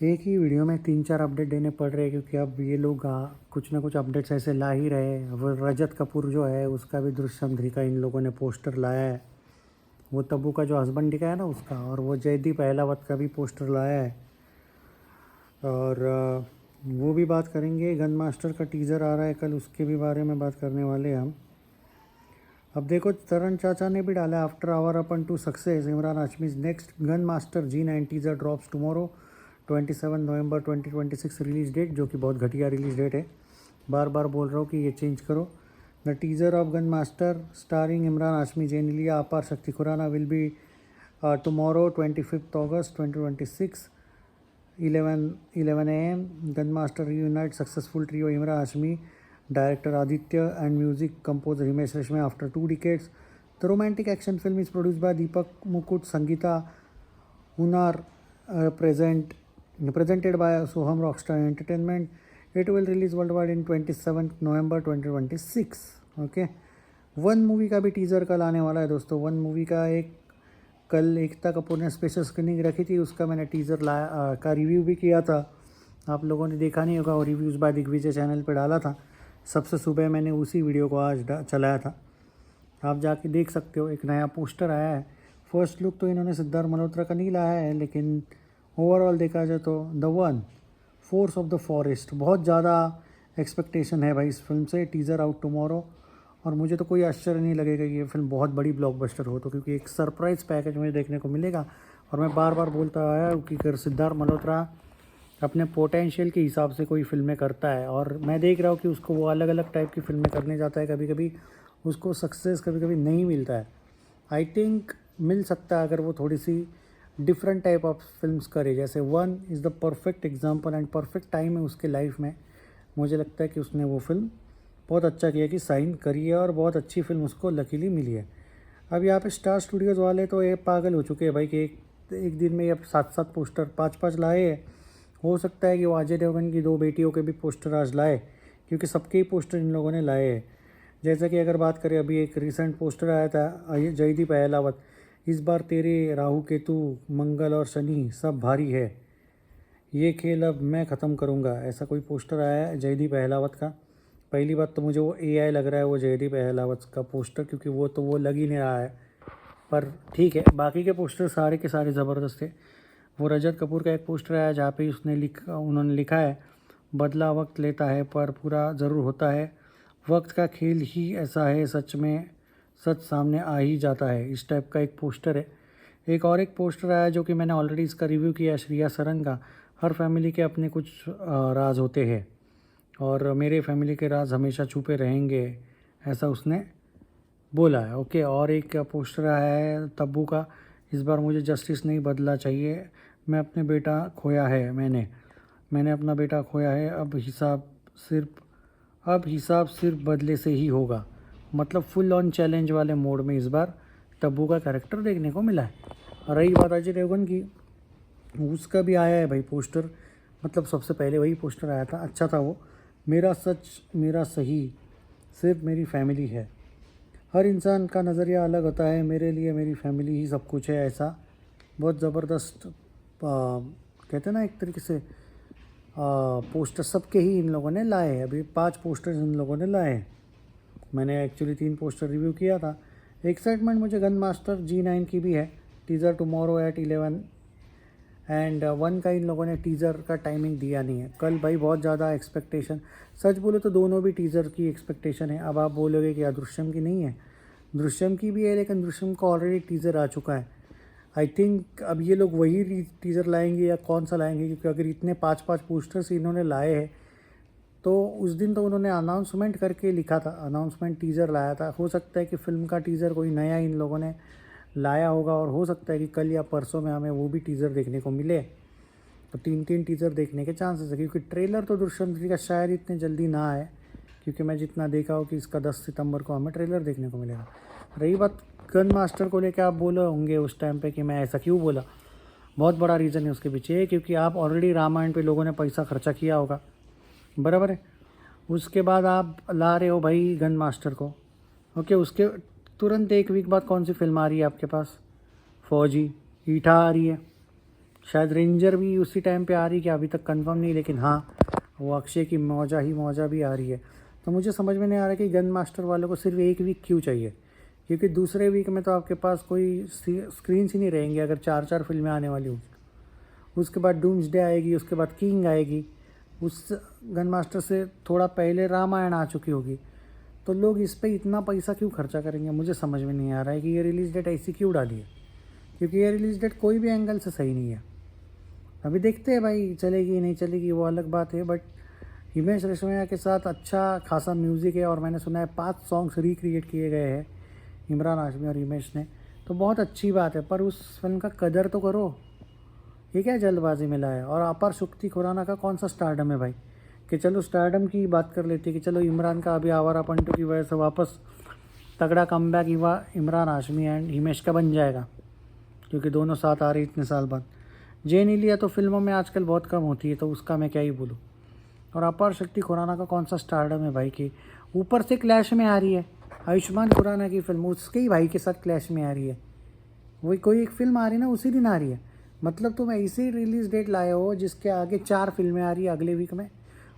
एक ही वीडियो में 3-4 अपडेट देने पड़ रहे हैं क्योंकि अब ये लोग कुछ ना कुछ अपडेट्स ऐसे ला ही रहे हैं। वो रजत कपूर जो है उसका भी दृश्यम 3 का इन लोगों ने पोस्टर लाया है। वो तब्बू का जो हस्बैंड दिखा है ना उसका, और वो जयदीप अहलावत का भी पोस्टर लाया है। और वो भी बात करेंगे। गन मास्टर का टीज़र आ रहा है कल, उसके भी बारे में बात करने वाले हैं हम। अब देखो, तरण चाचा ने भी डाला after our upon two success Imran Hashmi's next gun master G9 teaser drops tomorrow 27 November 2026 release date, जो कि बहुत घटिया रिलीज डेट है। बार बार बोल रहा हूँ कि ये चेंज करो। The teaser of gun master starring Emraan Hashmi, Genelia, Aparshakti Khurana will be tomorrow 25 August 2026 11 AM. Gun Master reunite successful trio Imran Hashmi, director Aditya, and music composer Himesh Reshme after 2 decades. The romantic action film is produced by Deepak Mukut, Sangeeta Hunar, presented by Soham Rockstar Entertainment. It will release worldwide in 27 November 2026. Okay. One movie का भी teaser कल आने वाला है दोस्तों। One movie का एक कल एकता कपूर ने स्पेशल स्क्रीनिंग रखी थी, उसका मैंने टीज़र का रिव्यू भी किया था। आप लोगों ने देखा नहीं होगा, और रिव्यूज़ बाय दिग्विजय चैनल पे डाला था। सबसे सुबह मैंने उसी वीडियो को आज चलाया था, आप जाके देख सकते हो। एक नया पोस्टर आया है। फर्स्ट लुक तो इन्होंने सिद्धार्थ मल्होत्रा का नहीं लाया है, लेकिन ओवरऑल देखा जाए तो the one, force of the forest, बहुत ज़्यादा एक्सपेक्टेशन है भाई इस फिल्म से। टीज़र आउट टुमारो, और मुझे तो कोई आश्चर्य नहीं लगेगा कि ये फिल्म बहुत बड़ी ब्लॉकबस्टर हो, तो क्योंकि एक सरप्राइज़ पैकेज मुझे देखने को मिलेगा। और मैं बार बार बोलता आया कि अगर सिद्धार्थ मल्होत्रा अपने पोटेंशियल के हिसाब से कोई फिल्में करता है, और मैं देख रहा हूँ कि उसको वो अलग अलग टाइप की फिल्में करने जाता है, कभी कभी उसको सक्सेस कभी कभी नहीं मिलता है। आई थिंक मिल सकता है अगर वो थोड़ी सी डिफरेंट टाइप ऑफ फिल्म्स करे। जैसे one is the perfect example and perfect time है उसके लाइफ में। मुझे लगता है कि उसने वो फिल्म बहुत अच्छा किया कि साइन करी है, और बहुत अच्छी फिल्म उसको लकीली मिली है। अब यहाँ पे स्टार स्टूडियोज़ वाले तो ये पागल हो चुके हैं भाई कि एक दिन में अब 7-7 पोस्टर 5-5 लाए हैं। हो सकता है कि वो अजय देवगन की 2 बेटियों के भी पोस्टर आज लाए, क्योंकि सबके ही पोस्टर इन लोगों ने लाए हैं। जैसा कि अगर बात करें, अभी एक रिसेंट पोस्टर आया था जयदीप अहलावत, इस बार तेरे राहु केतु मंगल और शनि सब भारी है, ये खेल अब मैं ख़त्म करूँगा, ऐसा कोई पोस्टर आया है जयदीप अहलावत का। पहली बात तो मुझे वो AI लग रहा है वो जयदीप अहलावत का पोस्टर, क्योंकि वो लग ही नहीं रहा है। पर ठीक है, बाकी के पोस्टर सारे के सारे ज़बरदस्त थे। वो रजत कपूर का एक पोस्टर आया जहाँ पे उन्होंने लिखा है, बदला वक्त लेता है पर पूरा ज़रूर होता है, वक्त का खेल ही ऐसा है, सच में सच सामने आ ही जाता है। इस टाइप का एक पोस्टर है। एक पोस्टर आया जो कि मैंने ऑलरेडी इसका रिव्यू किया, श्रेया सरन का, हर फैमिली के अपने कुछ राज होते हैं और मेरे फैमिली के राज हमेशा छुपे रहेंगे, ऐसा उसने बोला है। ओके। और एक पोस्टर आया है तब्बू का, इस बार मुझे जस्टिस नहीं बदला चाहिए, मैं अपने बेटा खोया है, मैंने अपना बेटा खोया है, अब हिसाब सिर्फ बदले से ही होगा। मतलब फुल ऑन चैलेंज वाले मोड में इस बार तब्बू का कैरेक्टर देखने को मिला है। रही बात अजय देवगन की, उसका भी आया है भाई पोस्टर। मतलब सबसे पहले वही पोस्टर आया था, अच्छा था वो। मेरा सच मेरा सही, सिर्फ मेरी फैमिली है, हर इंसान का नज़रिया अलग होता है, मेरे लिए मेरी फैमिली ही सब कुछ है, ऐसा बहुत ज़बरदस्त कहते हैं ना एक तरीके से पोस्टर सबके ही इन लोगों ने लाए हैं। अभी 5 पोस्टर इन लोगों ने लाए हैं। मैंने एक्चुअली 3 पोस्टर रिव्यू किया था। एक्साइटमेंट मुझे गन मास्टर G9 की भी है। Teaser tomorrow at 11 and one का इन लोगों ने टीज़र का टाइमिंग दिया नहीं है। कल भाई बहुत ज़्यादा एक्सपेक्टेशन, सच बोलो तो दोनों भी टीज़र की एक्सपेक्टेशन है। अब आप बोलोगे कि दृश्यम की नहीं है, दृश्यम की भी है, लेकिन दृश्यम का ऑलरेडी टीज़र आ चुका है। आई थिंक अब ये लोग वही टीज़र लाएंगे या कौन सा लाएंगे, क्योंकि अगर इतने 5-5 पोस्टर्स इन्होंने लाए हैं तो उस दिन तो उन्होंने अनाउंसमेंट करके लिखा था, अनाउंसमेंट टीज़र लाया था। हो सकता है कि फ़िल्म का टीज़र कोई नया इन लोगों ने लाया होगा, और हो सकता है कि कल या परसों में हमें वो भी टीज़र देखने को मिले। तो 3-3 टीज़र देखने के चांसेस है, क्योंकि ट्रेलर तो दृश्यम 3 का शायद इतने जल्दी ना आए, क्योंकि मैं जितना देखा हो कि इसका 10 सितंबर को हमें ट्रेलर देखने को मिलेगा। रही बात गन मास्टर को लेकर, आप बोले होंगे उस टाइम पे कि मैं ऐसा क्यों बोला, बहुत बड़ा रीज़न है उसके पीछे, क्योंकि आप ऑलरेडी रामायण पे लोगों ने पैसा खर्चा किया होगा, बराबर है। उसके बाद आप ला रहे हो भाई गन मास्टर को। ओके, उसके तुरंत 1 वीक बाद कौन सी फिल्म आ रही है आपके पास? फौजी, ईटा आ रही है, शायद रेंजर भी उसी टाइम पे आ रही, क्या अभी तक कंफर्म नहीं, लेकिन हाँ वो अक्षय की मौजा ही मौजा भी आ रही है। तो मुझे समझ में नहीं आ रहा कि गन मास्टर वालों को सिर्फ एक वीक क्यों चाहिए, क्योंकि दूसरे वीक में तो आपके पास कोई स्क्रीन्स ही नहीं रहेंगे अगर 4-4 फिल्में आने वाली होगी। उसके बाद डूम्सडे आएगी, उसके बाद किंग आएगी, उस गन मास्टर से थोड़ा पहले रामायण आ चुकी होगी। तो लोग इस पे इतना पैसा क्यों खर्चा करेंगे, मुझे समझ में नहीं आ रहा है कि ये रिलीज़ डेट ऐसी क्यों डाली है, क्योंकि ये रिलीज़ डेट कोई भी एंगल से सही नहीं है। अभी देखते हैं भाई चलेगी नहीं चलेगी वो अलग बात है, बट हिमेश रेशमिया के साथ अच्छा खासा म्यूज़िक है और मैंने सुना है 5 सॉन्ग्स रिक्रिएट किए गए हैं इमरान हाशमी और हिमेश ने, तो बहुत अच्छी बात है। पर उस फिल्म का कदर तो करो, ये क्या जल्दबाजी में लाया। और अपार शक्ति खुराना का कौन सा स्टारडम है भाई, कि चलो स्टारडम की बात कर लेते कि चलो इमरान का अभी आवारा पंटू की वजह से वापस तगड़ा कमबैक इमरान हाशमी एंड हिमेश का बन जाएगा, क्योंकि दोनों साथ आ रही इतने साल बाद। जे नीलिया तो फिल्मों में आजकल बहुत कम होती है, तो उसका मैं क्या ही बोलूँ। और अपार शक्ति खुराना का कौन सा स्टारडम है भाई, कि ऊपर से क्लैश में आ रही है। आयुष्मान खुराना की फिल्म उसके ही भाई के साथ क्लैश में आ रही है, वही कोई एक फिल्म आ रही है ना उसी दिन आ रही है। मतलब तुम ऐसी रिलीज़ डेट लाए हो जिसके आगे 4 फिल्में आ रही है अगले वीक में,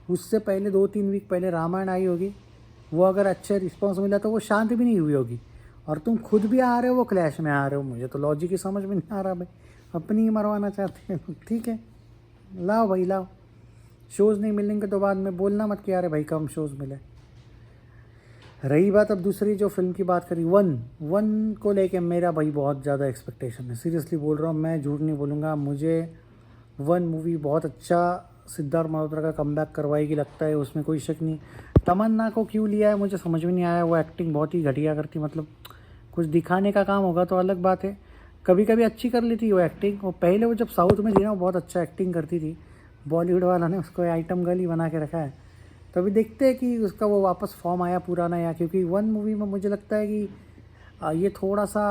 उससे पहले 2-3 वीक पहले रामायण आई होगी, वो अगर अच्छे रिस्पॉन्स मिला तो वो शांत भी नहीं हुई होगी, और तुम खुद भी आ रहे हो वो क्लैश में आ रहे हो। मुझे तो लॉजिक ही समझ में नहीं आ रहा भाई, अपनी ही मरवाना चाहते हैं। ठीक है, लाओ भाई लाओ, शोज़ नहीं मिलेंगे तो बाद में बोलना मत कि अरे भाई कम शोज़ मिले। रही बात अब दूसरी जो फिल्म की बात करी, वन को लेके मेरा भाई बहुत ज़्यादा एक्सपेक्टेशन है, सीरियसली बोल रहा हूँ, मैं झूठ नहीं बोलूँगा। मुझे वन मूवी बहुत अच्छा सिद्धार्थ मल्होत्रा का कमबैक करवाएगी लगता है, उसमें कोई शक नहीं। तमन्ना को क्यों लिया है मुझे समझ में नहीं आया, वो एक्टिंग बहुत ही घटिया करती, मतलब कुछ दिखाने का काम होगा तो अलग बात है, कभी कभी अच्छी कर लेती वो एक्टिंग। वो पहले वो जब साउथ में थी ना वो बहुत अच्छा एक्टिंग करती थी, बॉलीवुड वाला ने उसको आइटम गर्ल ही बना के रखा है। तो अभी देखते हैं कि उसका वो वापस फॉर्म आया पुराना या, क्योंकि वन मूवी में मुझे लगता है कि ये थोड़ा सा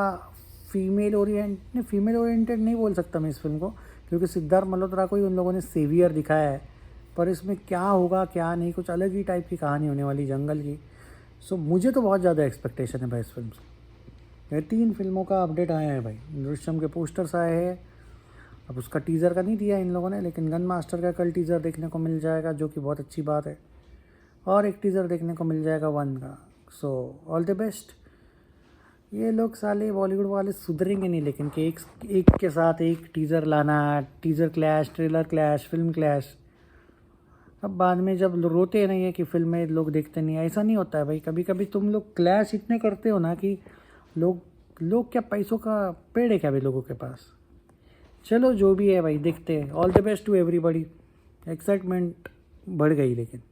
फीमेल ओरिएंटेड नहीं बोल सकता मैं इस फिल्म को, क्योंकि सिद्धार्थ मल्होत्रा को ही उन लोगों ने सेवियर दिखाया है, पर इसमें क्या होगा क्या नहीं, कुछ अलग ही टाइप की कहानी होने वाली जंगल की। सो मुझे तो बहुत ज़्यादा एक्सपेक्टेशन है भाई इस फिल्म से। ये 3 फिल्मों का अपडेट आया है भाई, दृश्यम के पोस्टर्स आए हैं, अब उसका टीज़र का नहीं दिया इन लोगों ने, लेकिन गन मास्टर का कल टीज़र देखने को मिल जाएगा, जो कि बहुत अच्छी बात है, और एक टीज़र देखने को मिल जाएगा वन का। So all the best. ये लोग साले बॉलीवुड वाले सुधरेंगे नहीं, लेकिन कि एक के साथ एक टीज़र लाना, teaser clash, trailer clash, film clash, अब बाद में जब रोते नहीं है कि फिल्में लोग देखते नहीं, ऐसा नहीं होता है भाई। कभी कभी तुम लोग क्लैश इतने करते हो ना कि लोग क्या पैसों का पेड़ है क्या भाई लोगों के पास। चलो जो भी है भाई देखते हैं, all the best to everybody. Excitement बढ़ गई लेकिन